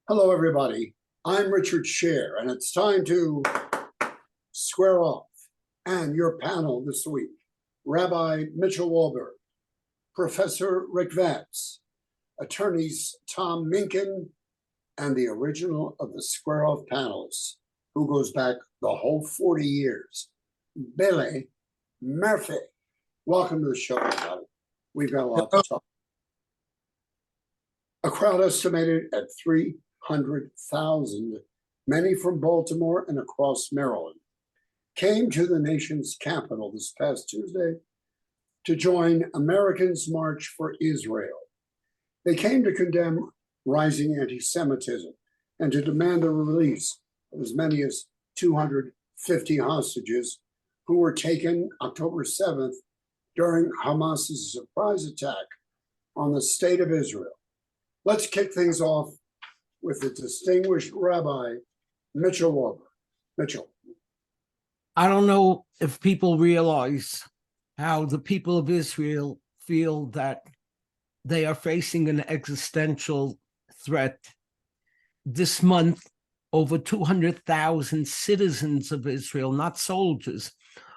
Hello, everybody. I'm Richard Sher, and it's time to square off. And your panel this week, Rabbi Mitchell Wohlberg, Professor Rick Vatz, attorneys Tom Minkin, and the original of the square off panels, who goes back the whole 40 years, Billy Murphy. Welcome to the show, everybody. We've got a lot to talk. A crowd estimated at 300,000, many from Baltimore and across Maryland, came to the nation's capital this past Tuesday to join Americans' March for Israel. They came to condemn rising anti-Semitism and to demand the release of as many as 250 hostages who were taken October 7th during Hamas's surprise attack on the state of Israel. Let's kick things off with the distinguished Rabbi Mitchell Wohlberg. Mitchell. I don't know if people realize how the people of Israel feel that they are facing an existential threat. This month, over 200,000 citizens of Israel, not soldiers,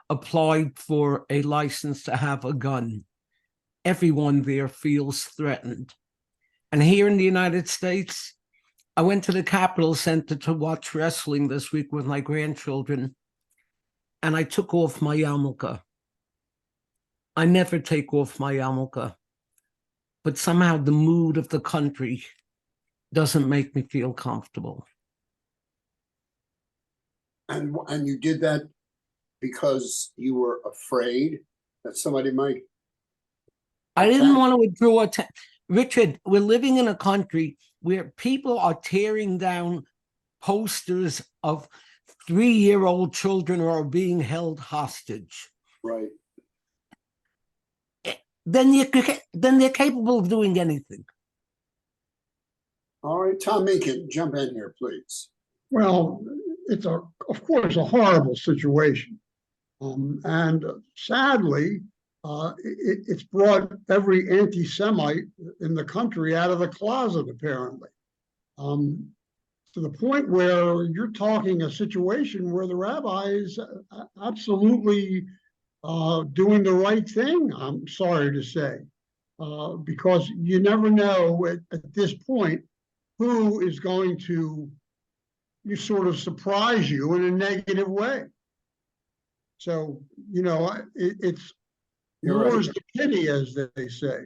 applied for a license to have a gun. Everyone there feels threatened. And here in the United States, I went to the Capitol Center to watch wrestling this week with my grandchildren, and I took off my yarmulke. I never take off my yarmulke, but somehow the mood of the country doesn't make me feel comfortable. And you did that because you were afraid that somebody might I didn't want to withdraw attention. Richard, we're living in a country where people are tearing down posters of 3-year-old children who are being held hostage. Right. Then they're capable of doing anything. All right, Tom Minkin, jump in here, please. Well, it's of course a horrible situation, and sadly, it's brought every anti-Semite in the country out of the closet, apparently, to the point where you're talking a situation where the rabbi is absolutely doing the right thing, I'm sorry to say, because you never know at this point who is going to sort of surprise you in a negative way. So, it's yours to pity, as they say.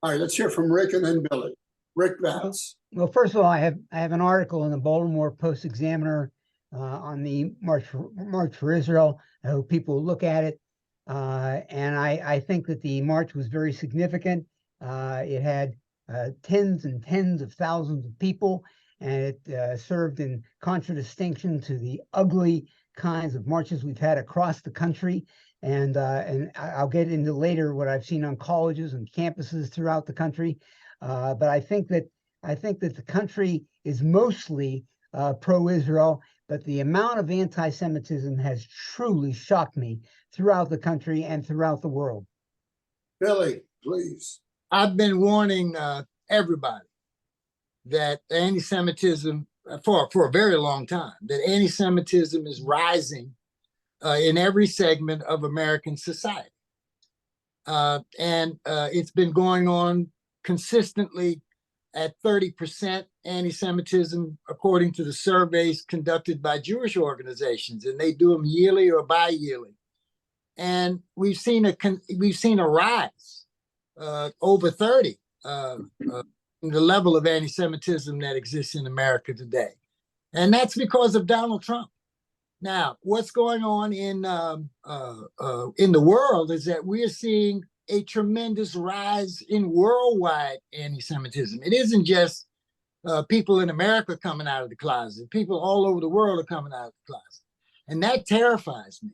All right, let's hear from Rick and then Billy. Rick Vatz. Well, first of all, I have an article in the Baltimore Post-Examiner on the March for Israel. I hope people look at it. And I think that the march was very significant. It had tens and tens of thousands of people, and it served in contradistinction to the ugly kinds of marches we've had across the country. And I'll get into later what I've seen on colleges and campuses throughout the country. But I think that the country is mostly pro-Israel, but the amount of anti-Semitism has truly shocked me throughout the country and throughout the world. Billy, please. I've been warning everybody that anti-Semitism for a very long time, that anti-Semitism is rising in every segment of American society. And it's been going on consistently at 30% anti-Semitism, according to the surveys conducted by Jewish organizations, and they do them yearly or bi-yearly. And we've seen a rise over 30 in the level of anti-Semitism that exists in America today. And that's because of Donald Trump. Now, what's going on in the world is that we are seeing a tremendous rise in worldwide anti-Semitism. It isn't just people in America coming out of the closet. People all over the world are coming out of the closet. And that terrifies me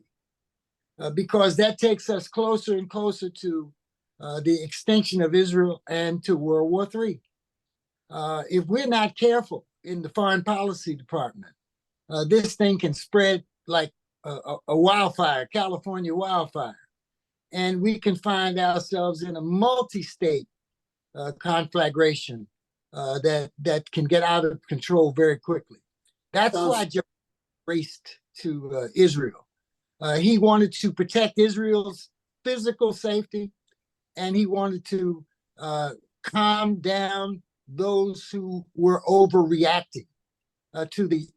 because that takes us closer and closer to the extinction of Israel and to World War III. If we're not careful in the foreign policy department, this thing can spread like a wildfire, California wildfire. And we can find ourselves in a multi-state conflagration that can get out of control very quickly. That's Sounds- why Joe raced to Israel. He wanted to protect Israel's physical safety, and he wanted to calm down those who were overreacting to the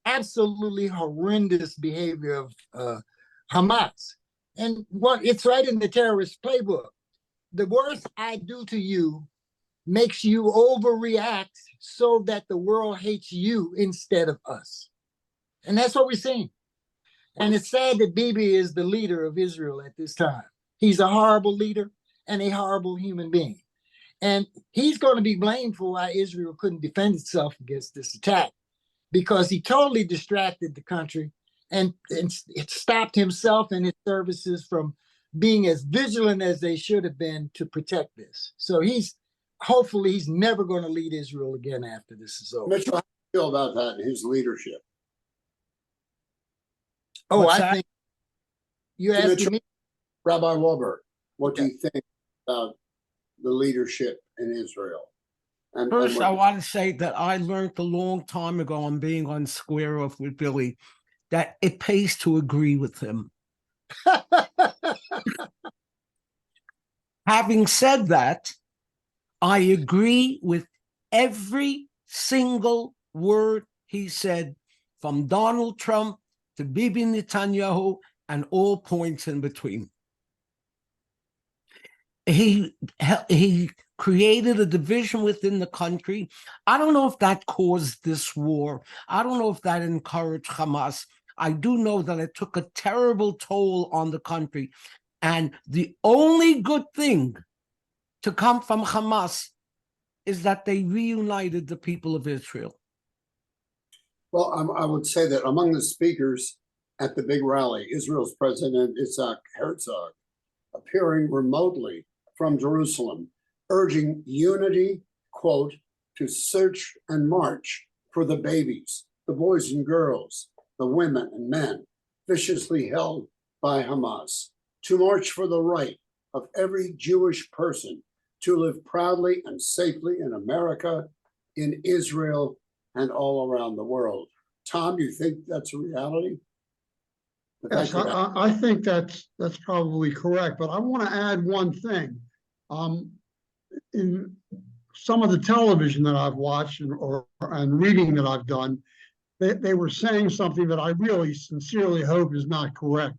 absolutely horrendous behavior of Hamas. And it's right in the terrorist playbook. The worse I do to you makes you overreact so that the world hates you instead of us. And that's what we're seeing. And it's sad that Bibi is the leader of Israel at this time. He's a horrible leader and a horrible human being. And he's going to be blamed for why Israel couldn't defend itself against this attack, because he totally distracted the country and it stopped himself and his services from being as vigilant as they should have been to protect this. So hopefully he's never going to lead Israel again after this is over. Mitchell, how do you feel about that and his leadership? Oh, What's I that? think you're So asking Mitchell- me. Rabbi Wohlberg, what do you think about the leadership in Israel? And First, what- I want to say that I learned a long time ago on being on Square Off with Billy that it pays to agree with him. Having said that, I agree with every single word he said, from Donald Trump to Bibi Netanyahu and all points in between. He created a division within the country. I don't know if that caused this war. I don't know if that encouraged Hamas. I do know that it took a terrible toll on the country. And the only good thing to come from Hamas is that they reunited the people of Israel. Well, I would say that among the speakers at the big rally, Israel's President Isaac Herzog, appearing remotely from Jerusalem, urging unity, quote, to search and march for the babies, the boys and girls, the women and men viciously held by Hamas, to march for the right of every Jewish person to live proudly and safely in America, in Israel, and all around the world. Tom, do you think that's a reality? Yes, I think that's probably correct, but I want to add one thing. In some of the television that I've watched and reading that I've done, they were saying something that I really sincerely hope is not correct.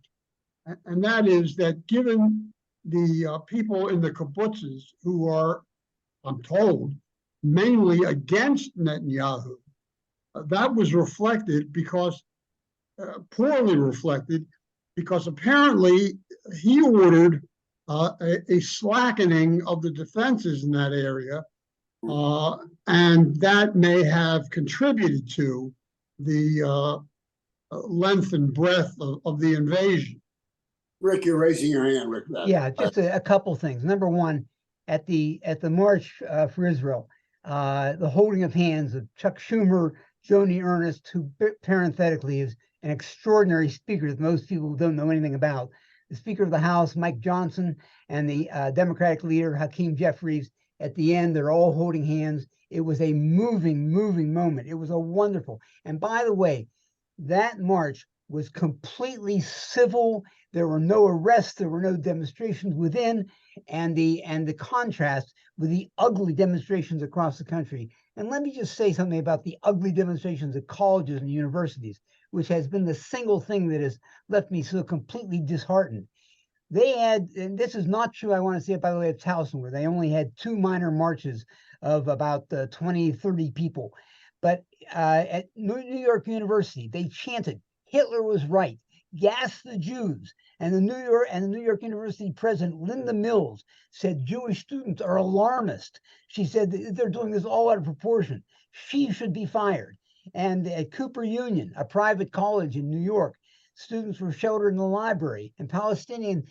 And that is that given the people in the kibbutzes who are, I'm told, mainly against Netanyahu, that was reflected because, poorly reflected, because apparently he ordered a slackening of the defenses in that area, and that may have contributed to the length and breadth of the invasion. Rick, you're raising your hand, Rick. Yeah, just a couple things. Number one, at the March for Israel, the holding of hands of Chuck Schumer, Joni Ernst, who parenthetically is an extraordinary speaker that most people don't know anything about, the Speaker of the House, Mike Johnson, and the Democratic leader, Hakeem Jeffries. At the end, they're all holding hands. It was a moving moment. It was a wonderful. And by the way, that march was completely civil. There were no arrests. There were no demonstrations within, and the contrast with the ugly demonstrations across the country. And let me just say something about the ugly demonstrations at colleges and universities, which has been the single thing that has left me so completely disheartened. They had, and this is not true, I want to say it by the way, of Towson, where they only had 2 minor marches of about 20, 30 people. But at New York University, they chanted, Hitler was right, gas the Jews. And the New York University president, Linda Mills, said Jewish students are alarmist. She said they're doing this all out of proportion. She should be fired. And at Cooper Union, a private college in New York, students were sheltered in the library, and Palestinian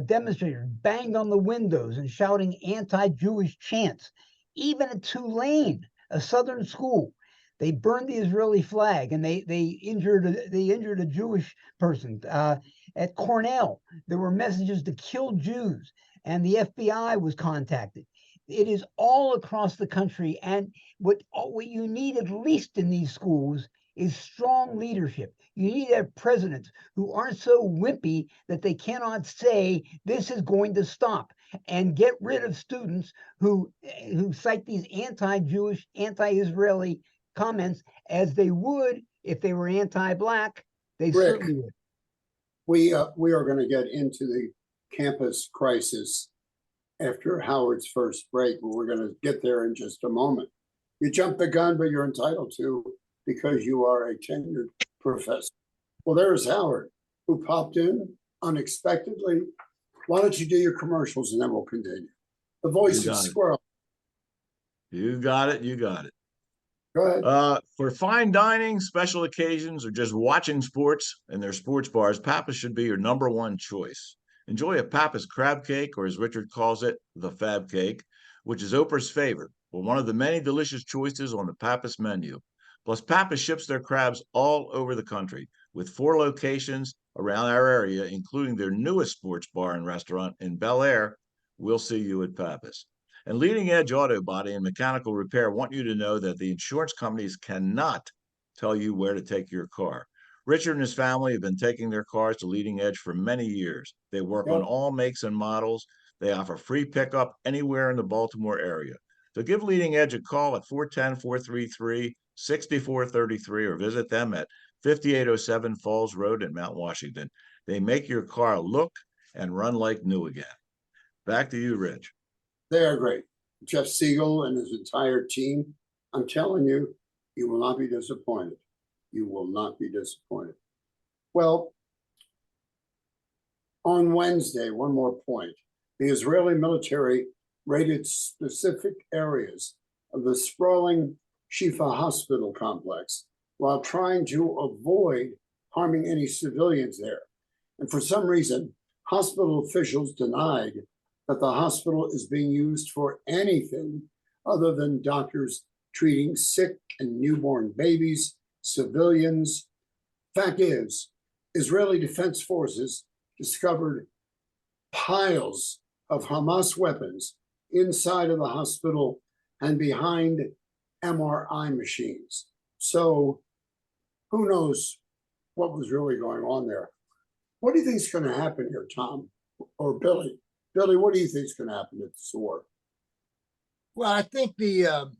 demonstrators banged on the windows and shouting anti-Jewish chants. Even at Tulane, a southern school, they burned the Israeli flag, and they injured a Jewish person. At Cornell, there were messages to kill Jews, and the FBI was contacted. It is all across the country. And what you need at least in these schools is strong leadership. You need to have presidents who aren't so wimpy that they cannot say this is going to stop, and get rid of students who cite these anti-Jewish, anti-Israeli comments as they would if they were anti-Black. They Rick, certainly would. we are going to get into the campus crisis after Howard's first break, but we're going to get there in just a moment. You jumped the gun, but you're entitled to, because you are a tenured professor. Well, there's Howard, who popped in unexpectedly. Why don't you do your commercials and then we'll continue? The voice of Squirrel. You got it. You got it. Go ahead. For fine dining, special occasions, or just watching sports in their sports bars, Pappas should be your #1 choice. Enjoy a Pappas crab cake, or as Richard calls it, the Fab Cake, which is Oprah's favorite, but one of the many delicious choices on the Pappas menu. Plus, Pappas ships their crabs all over the country, with 4 locations around our area, including their newest sports bar and restaurant in Bel Air. We'll see you at Pappas. And Leading Edge Auto Body and Mechanical Repair want you to know that the insurance companies cannot tell you where to take your car. Richard and his family have been taking their cars to Leading Edge for many years. They work on all makes and models. They offer free pickup anywhere in the Baltimore area. So give Leading Edge a call at 410-433-6433 or visit them at 5807 Falls Road in Mount Washington. They make your car look and run like new again. Back to you, Rich. They are great. Jeff Siegel and his entire team, I'm telling you, you will not be disappointed. You will not be disappointed. Well, on Wednesday, one more point, the Israeli military raided specific areas of the sprawling Shifa hospital complex while trying to avoid harming any civilians there. And for some reason, hospital officials denied that the hospital is being used for anything other than doctors treating sick and newborn babies, civilians. Fact is, Israeli Defense Forces discovered piles of Hamas weapons inside of the hospital and behind MRI machines. So who knows what was really going on there? What do you think is going to happen here, Tom or Billy? Billy, what do you think is going to happen at this war? Well, I think the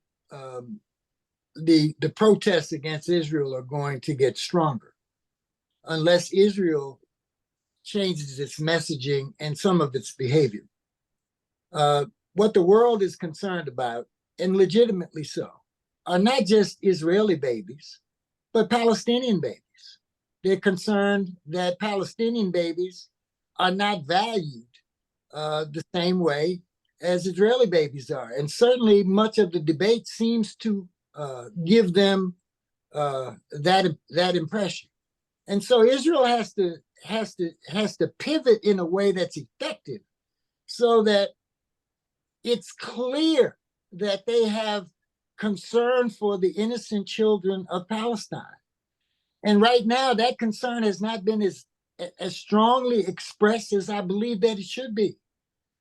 protests against Israel are going to get stronger unless Israel changes its messaging and some of its behavior. What the world is concerned about, and legitimately so, are not just Israeli babies, but Palestinian babies. They're concerned that Palestinian babies are not valued the same way as Israeli babies are. And certainly much of the debate seems to give them that impression. And so Israel has to pivot in a way that's effective so that it's clear that they have concern for the innocent children of Palestine. And right now, that concern has not been as strongly expressed as I believe that it should be,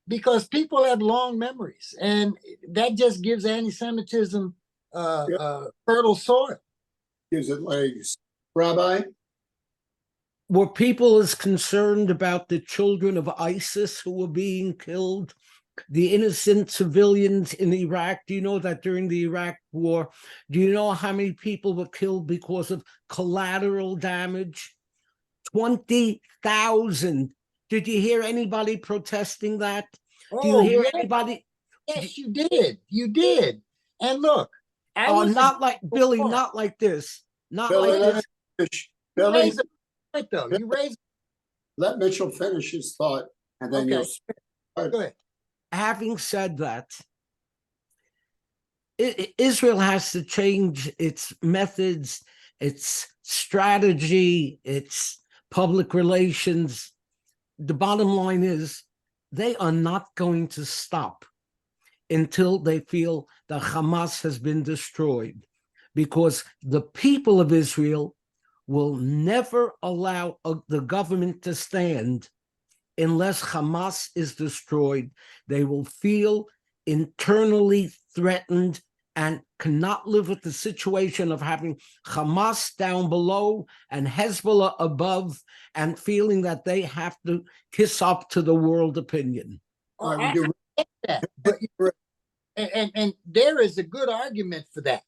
because people have long memories, and that just gives anti-Semitism fertile soil. Gives it legs. Rabbi? Were people as concerned about the children of ISIS who were being killed, the innocent civilians in Iraq? Do you know that during the Iraq war, do you know how many people were killed because of collateral damage? 20,000. Did you hear anybody protesting that? Do you hear anybody? Yes, you did. You did. And look, not like Billy, not like this. Not Billy, like this. Billy, raise a point, though. You raise. Let Mitchell finish his thought, and then you'll. Go ahead. Having said that, Israel has to change its methods, its strategy, its public relations. The bottom line is they are not going to stop until they feel that Hamas has been destroyed, because the people of Israel will never allow the government to stand unless Hamas is destroyed. They will feel internally threatened and cannot live with the situation of having Hamas down below and Hezbollah above and feeling that they have to kiss up to the world opinion. All right, I we do. get that, but and there is a good argument for that.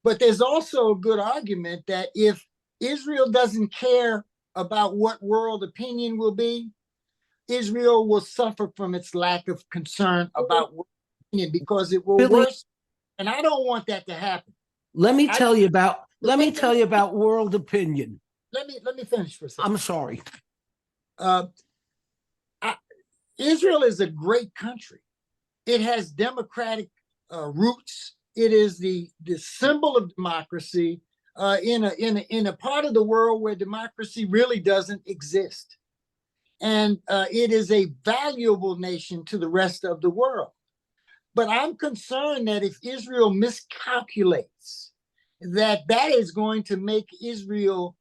But there's also a good argument that if Israel doesn't care about what world opinion will be, Israel will suffer from its lack of concern about world opinion because it will Billy, worsen. And I don't want that to happen. let me tell you about world opinion. Let me finish for a second. I'm sorry. Israel is a great country. It has democratic roots. It is the symbol of democracy in a part of the world where democracy really doesn't exist. And it is a valuable nation to the rest of the world. But I'm concerned that if Israel miscalculates, that is going to make Israel,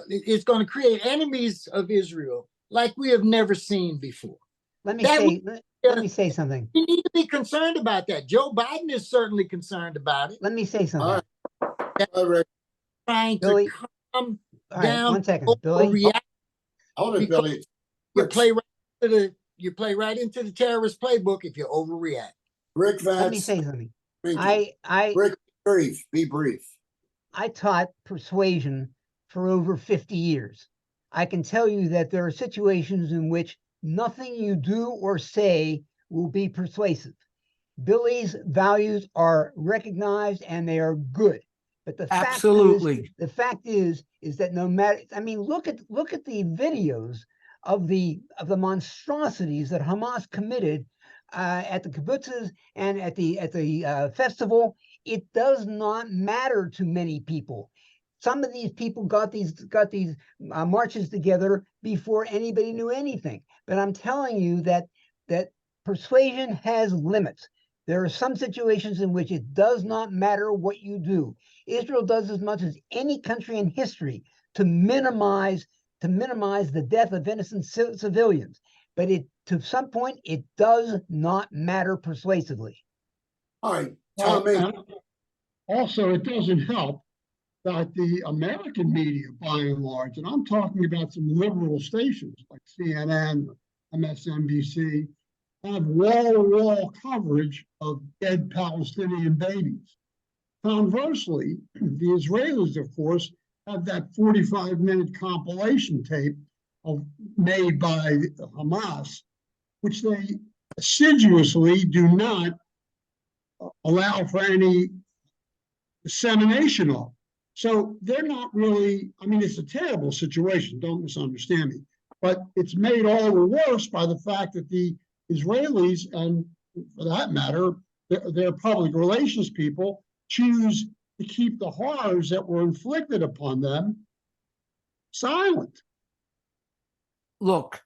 it's going to create enemies of Israel like we have never seen before. Let me That say, let me say something. We need to be concerned about that. Joe Biden is certainly concerned about it. Let me say something. All right, Trying Billy, to calm All right, down, 1 second, Billy. overreact. hold it, Because- Billy. You play right into the terrorist playbook if you overreact. Rick Vatz. Let me say something. Minkin. I Rick, be brief. I taught persuasion for over 50 years. I can tell you that there are situations in which nothing you do or say will be persuasive. Billy's values are recognized and they are good. But the Absolutely. fact is that no matter, I mean, look at the videos of the monstrosities that Hamas committed at the kibbutzes and at the festival. It does not matter to many people. Some of these people got these marches together before anybody knew anything. But I'm telling you that persuasion has limits. There are some situations in which it does not matter what you do. Israel does as much as any country in history to minimize the death of innocent civilians. But to some point, it does not matter persuasively. All right, Tommy. And also, it doesn't help that the American media, by and large, and I'm talking about some liberal stations like CNN, MSNBC, have wall-to-wall coverage of dead Palestinian babies. Conversely, the Israelis, of course, have that 45-minute compilation tape made by Hamas, which they assiduously do not allow for any dissemination of. So they're not really, I mean, it's a terrible situation, don't misunderstand me, but it's made all the worse by the fact that the Israelis, and for that matter, their public relations people, choose to keep the horrors that were inflicted upon them silent. Look,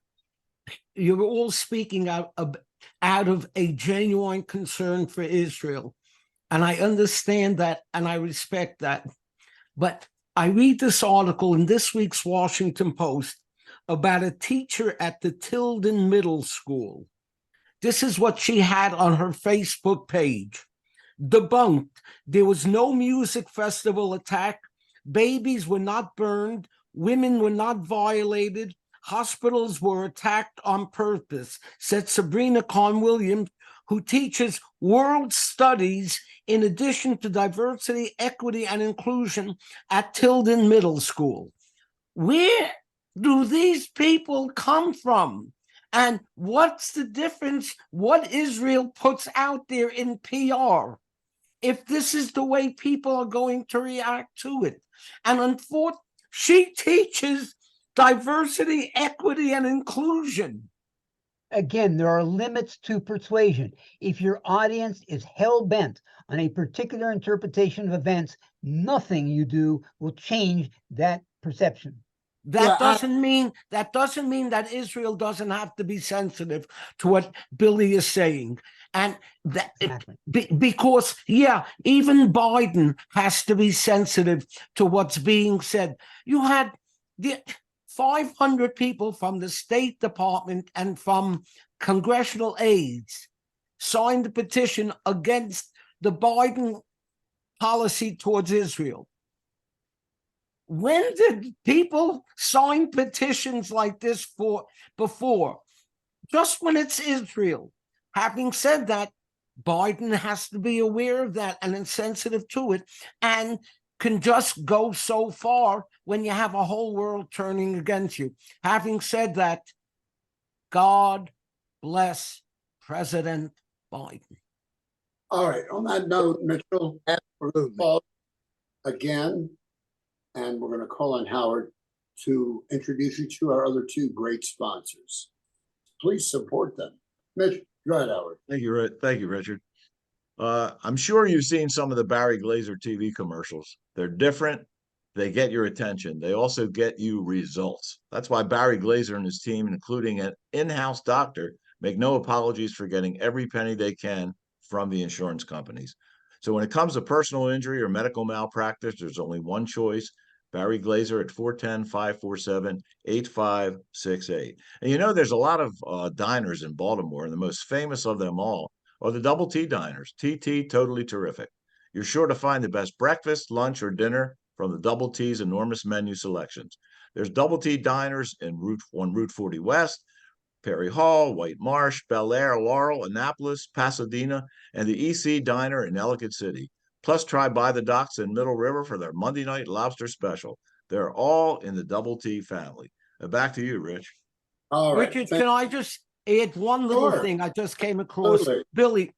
you're all speaking out of a genuine concern for Israel. And I understand that and I respect that. But I read this article in this week's Washington Post about a teacher at the Tilden Middle School. This is what she had on her Facebook page. Debunked. There was no music festival attack. Babies were not burned. Women were not violated. Hospitals were attacked on purpose, said Sabrina Kahn-Williams, who teaches world studies in addition to diversity, equity, and inclusion at Tilden Middle School. Where do these people come from? And what's the difference what Israel puts out there in PR if this is the way people are going to react to it? And unfortunately, she teaches diversity, equity, and inclusion. Again, there are limits to persuasion. If your audience is hell-bent on a particular interpretation of events, nothing you do will change that perception. That doesn't mean that Israel doesn't have to be sensitive to what Billy is saying. And that Exactly. because, yeah, even Biden has to be sensitive to what's being said. You had the 500 people from the State Department and from congressional aides signed a petition against the Biden policy towards Israel. When did people sign petitions like this before? Just when it's Israel. Having said that, Biden has to be aware of that and insensitive to it, and can just go so far when you have a whole world turning against you. Having said that, God bless President Biden. All right. On that note, Mitchell, Absolutely. call again, and we're going to call on Howard to introduce you to our other two great sponsors. Please support them. Mitch, go ahead, Howard. Thank you, Richard. I'm sure you've seen some of the Barry Glazer TV commercials. They're different. They get your attention. They also get you results. That's why Barry Glazer and his team, including an in-house doctor, make no apologies for getting every penny they can from the insurance companies. So when it comes to personal injury or medical malpractice, there's only one choice: Barry Glazer at 410-547-8568. And you know, there's a lot of diners in Baltimore, and the most famous of them all are the Double T diners. TT, totally terrific. You're sure to find the best breakfast, lunch, or dinner from the Double T's enormous menu selections. There's Double T diners on Route 40 West, Perry Hall, White Marsh, Bel Air, Laurel, Annapolis, Pasadena, and the EC Diner in Ellicott City. Plus, try By the Docks in Middle River for their Monday night lobster special. They're all in the Double T family. Back to you, Rich. All right. Richard, can I just add one little Sure. thing I just came across? Absolutely. Billy,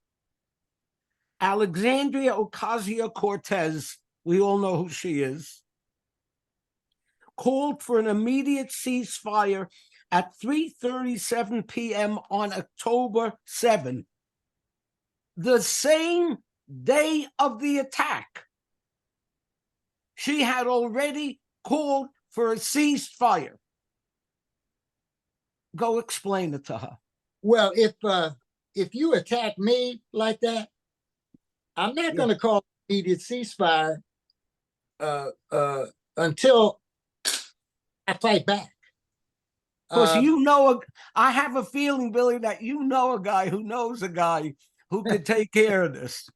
Alexandria Ocasio-Cortez, we all know who she is, called for an immediate ceasefire at 3:37 p.m. on October 7, the same day of the attack. She had already called for a ceasefire. Go explain it to her. Well, if you attack me like that, I'm not going to call immediate ceasefire until I fight back. Because I have a feeling, Billy, that you know a guy who knows a guy who could take care of this.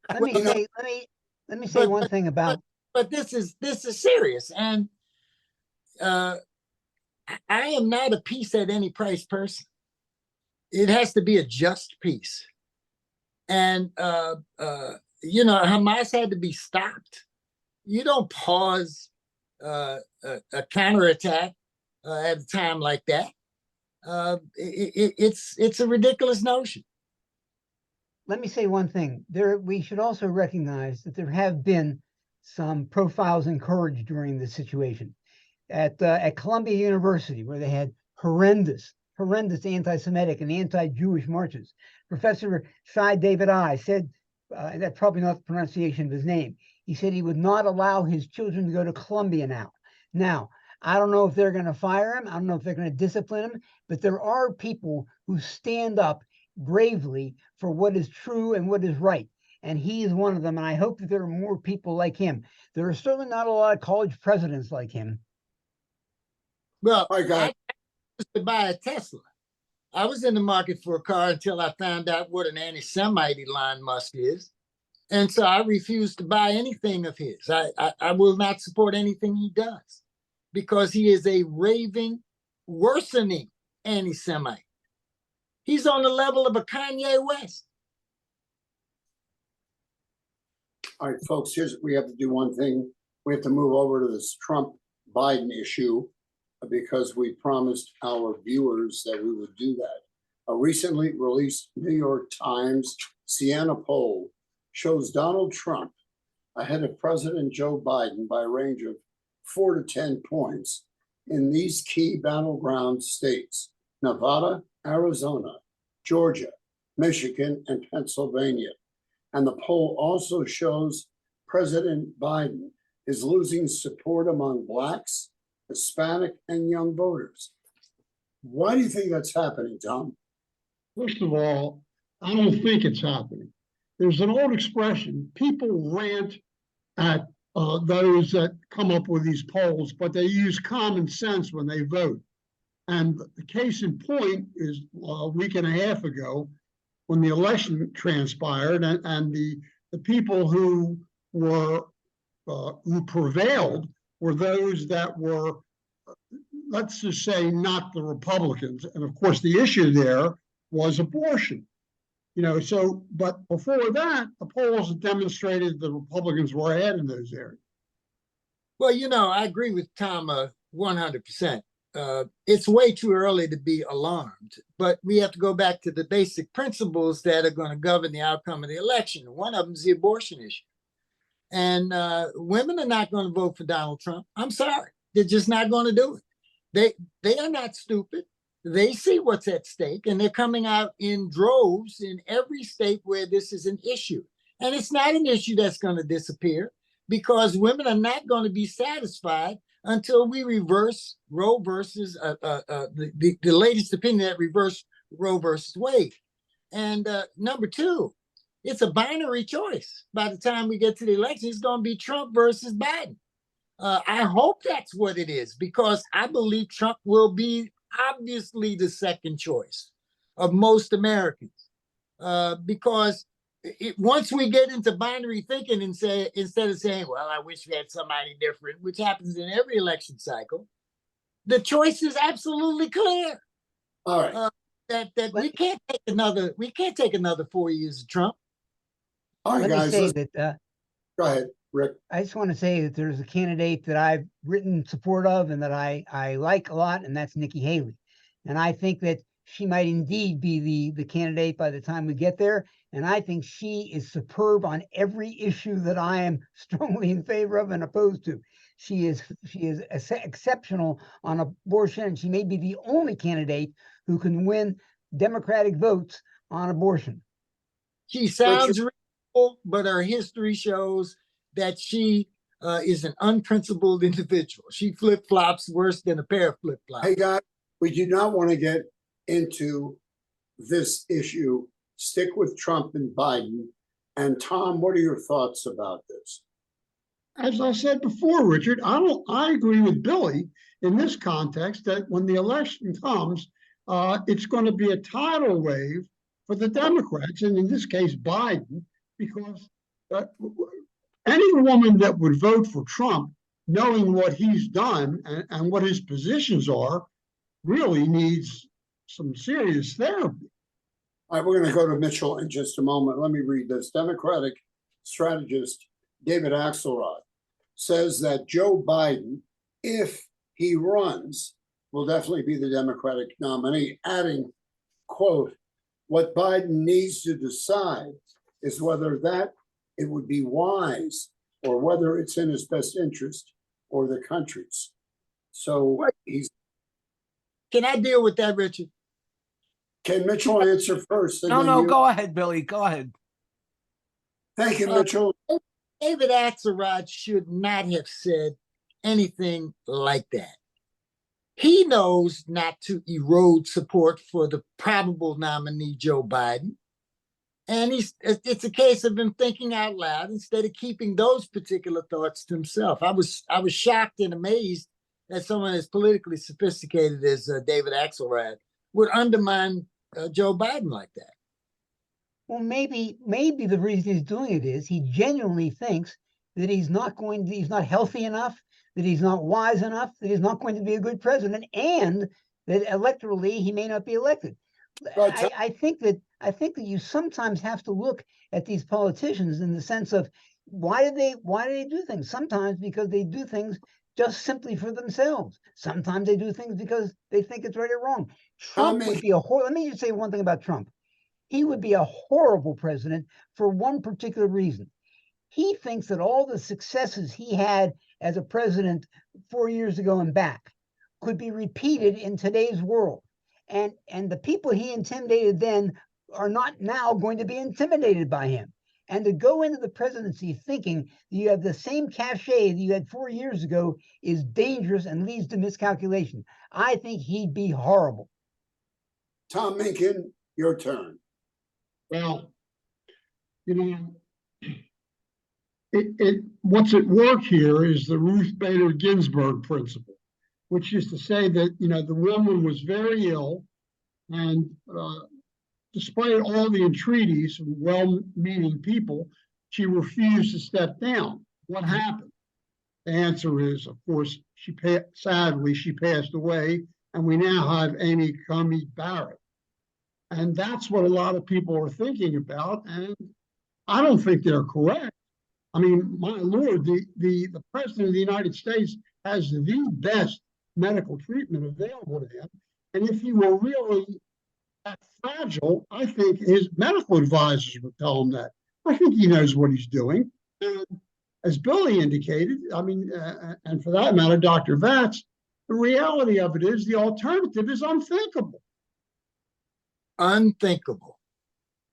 Let me say one thing about. But this is serious, and I am not a peace at any price person. It has to be a just peace, and Hamas had to be stopped. You don't pause a counterattack at a time like that. It's a ridiculous notion. Let me say one thing. We should also recognize that there have been some profiles in courage during this situation. At Columbia University, where they had horrendous anti-Semitic and anti-Jewish marches, Professor Shai David I said, and that's probably not the pronunciation of his name, he said he would not allow his children to go to Columbia now. Now, I don't know if they're going to fire him. I don't know if they're going to discipline him, but there are people who stand up bravely for what is true and what is right. And he is one of them. And I hope that there are more people like him. There are certainly not a lot of college presidents like him. Well, I got I used to buy a Tesla. I was in the market for a car until I found out what an anti-Semite Elon Musk is. And so I refused to buy anything of his. I will not support anything he does because he is a raving, worsening anti-Semite. He's on the level of a Kanye West. All right, folks, we have to do one thing. We have to move over to this Trump-Biden issue because we promised our viewers that we would do that. A recently released New York Times Siena poll shows Donald Trump ahead of President Joe Biden by a range of 4 to 10 points in these key battleground states: Nevada, Arizona, Georgia, Michigan, and Pennsylvania. And the poll also shows President Biden is losing support among Blacks, Hispanic, and young voters. Why do you think that's happening, Tom? First of all, I don't think it's happening. There's an old expression: people rant at those that come up with these polls, but they use common sense when they vote. And the case in point is a week and a half ago when the election transpired, and the people who were who prevailed were those that were, let's just say, not the Republicans. And of course, the issue there was abortion. So, but before that, the polls demonstrated the Republicans were ahead in those areas. Well, I agree with Tom 100%. It's way too early to be alarmed, but we have to go back to the basic principles that are going to govern the outcome of the election. One of them is the abortion issue. And women are not going to vote for Donald Trump. I'm sorry. They're just not going to do it. They are not stupid. They see what's at stake, and they're coming out in droves in every state where this is an issue. And it's not an issue that's going to disappear, because women are not going to be satisfied until we reverse Roe versus the latest opinion that reversed Roe versus Wade. And number two, it's a binary choice. By the time we get to the election, it's going to be Trump versus Biden. I hope that's what it is, because I believe Trump will be obviously the second choice of most Americans. Because once we get into binary thinking and say, instead of saying, well, I wish we had somebody different, which happens in every election cycle, the choice is absolutely clear. All right. That we can't take another 4 years of Trump. All right, Let me guys. say that Go ahead, Rick. I just want to say that there's a candidate that I've written in support of and that I like a lot, and that's Nikki Haley. And I think that she might indeed be the candidate by the time we get there. And I think she is superb on every issue that I am strongly in favor of and opposed to. She is exceptional on abortion, and she may be the only candidate who can win Democratic votes on abortion. She sounds reasonable, but her history shows that she is an unprincipled individual. She flip-flops worse than a pair of flip-flops. Hey, guys, we do not want to get into this issue. Stick with Trump and Biden. And Tom, what are your thoughts about this? As I said before, Richard, I agree with Billy in this context that when the election comes, it's going to be a tidal wave for the Democrats, and in this case, Biden, because any woman that would vote for Trump, knowing what he's done and what his positions are, really needs some serious therapy. All right, we're going to go to Mitchell in just a moment. Let me read this. Democratic strategist David Axelrod says that Joe Biden, if he runs, will definitely be the Democratic nominee, adding, quote, what Biden needs to decide is whether that it would be wise or whether it's in his best interest or the country's. So he's. Can I deal with that, Richard? Can Mitchell answer first? No, go ahead, Billy. Go ahead. Thank you, Mitchell. David Axelrod should not have said anything like that. He knows not to erode support for the probable nominee, Joe Biden. And it's a case of him thinking out loud instead of keeping those particular thoughts to himself. I was shocked and amazed that someone as politically sophisticated as David Axelrod would undermine Joe Biden like that. Well, maybe the reason he's doing it is he genuinely thinks that he's not healthy enough, that he's not wise enough, that he's not going to be a good president, and that electorally he may not be elected. I think that you sometimes have to look at these politicians in the sense of why do they do things? Sometimes because they do things just simply for themselves. Sometimes they do things because they think it's right or wrong. Trump would be let me just say one thing about Trump. He would be a horrible president for one particular reason. He thinks that all the successes he had as a president 4 years ago and back could be repeated in today's world. And the people he intimidated then are not now going to be intimidated by him. And to go into the presidency thinking that you have the same cachet that you had 4 years ago is dangerous and leads to miscalculation. I think he'd be horrible. Tom Minkin, your turn. Well, what's at work here is the Ruth Bader Ginsburg principle. which is to say that, the woman was very ill, and despite all the entreaties from well-meaning people, she refused to step down. What happened? The answer is, of course, sadly, she passed away, and we now have Amy Coney Barrett. And that's what a lot of people are thinking about, and I don't think they're correct. I mean, my Lord, the President of the United States has the best medical treatment available to him. And if he were really that fragile, I think his medical advisors would tell him that. I think he knows what he's doing. And as Billy indicated, I mean, and for that matter, Dr. Vatz, the reality of it is the alternative is unthinkable. Unthinkable.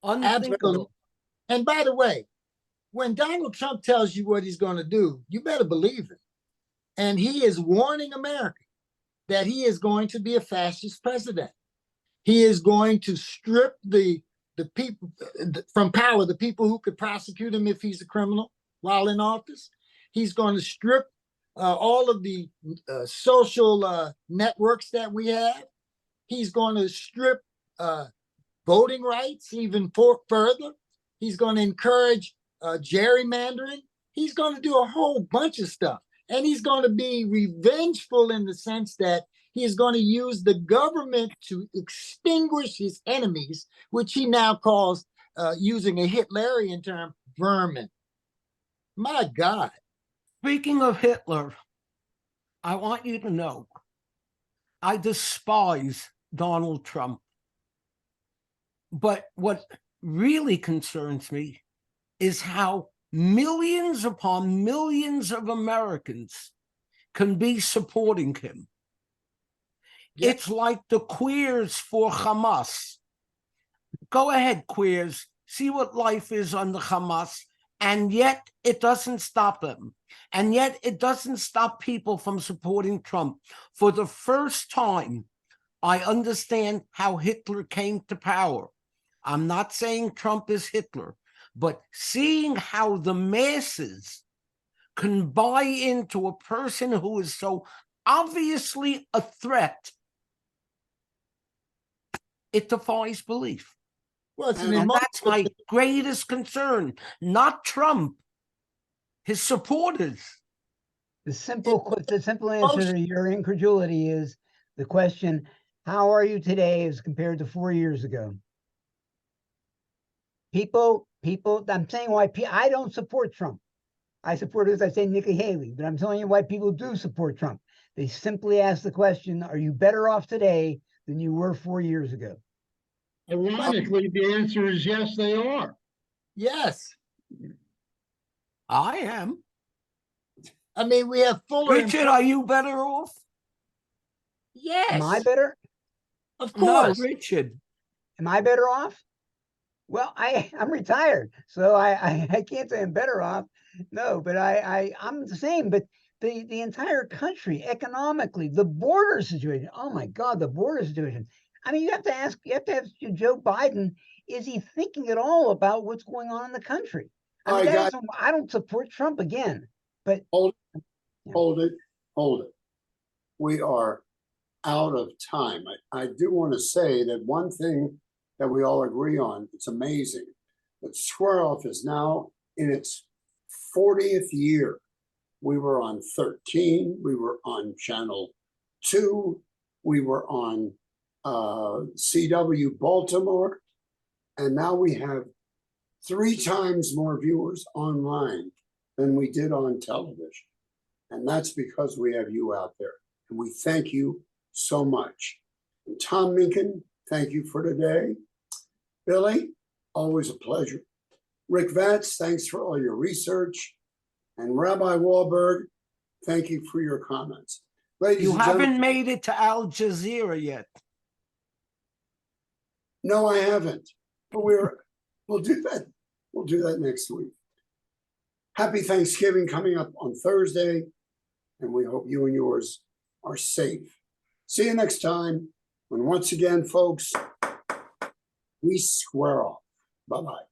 Unthinkable. And by the way, when Donald Trump tells you what he's going to do, you better believe it. And he is warning America that he is going to be a fascist president. He is going to strip the people from power, the people who could prosecute him if he's a criminal while in office. He's going to strip all of the social networks that we have. He's going to strip voting rights even further. He's going to encourage gerrymandering. He's going to do a whole bunch of stuff. And he's going to be revengeful in the sense that he is going to use the government to extinguish his enemies, which he now calls, using a Hitlerian term, vermin. My God. Speaking of Hitler, I want you to know, I despise Donald Trump. But what really concerns me is how millions upon millions of Americans can be supporting him. Yep. It's like the queers for Hamas. Go ahead, queers, see what life is under Hamas, and yet it doesn't stop them. And yet it doesn't stop people from supporting Trump. For the first time, I understand how Hitler came to power. I'm not saying Trump is Hitler, but seeing how the masses can buy into a person who is so obviously a threat, it defies belief. Well, it's an And that's my greatest concern, not Trump, his supporters. The simple answer to your incredulity is the question, how are you today as compared to 4 years ago? People, I'm saying why I don't support Trump. I support, as I say, Nikki Haley, but I'm telling you why people do support Trump. They simply ask the question, are you better off today than you were 4 years ago? Ironically, the answer is yes, they are. Yes. I am. I mean, we have Fuller. Richard, are you better off? Yes. Am I better? Of No, course. Richard. Am I better off? Well, I'm retired, so I can't say I'm better off. No, but I'm the same. But the entire country, economically, the border situation. Oh my God, the border situation. I mean, you have to ask Joe Biden, is he thinking at all about what's going on in the country? I mean, I don't support Trump again, but Hold it. We are out of time. I do want to say that one thing that we all agree on, it's amazing, that Square Off is now in its 40th year. We were on 13, we were on channel 2, we were on CW Baltimore, and now we have 3 times more viewers online than we did on television. And that's because we have you out there. And we thank you so much. And Tom Minkin, thank you for today. Billy, always a pleasure. Rick Vatz, thanks for all your research. And Rabbi Wohlberg, thank you for your comments. Ladies You and haven't gentlemen, made it to Al Jazeera yet. no, I haven't. But we'll do that. We'll do that next week. Happy Thanksgiving coming up on Thursday, and we hope you and yours are safe. See you next time when once again, folks, we square off. Bye-bye.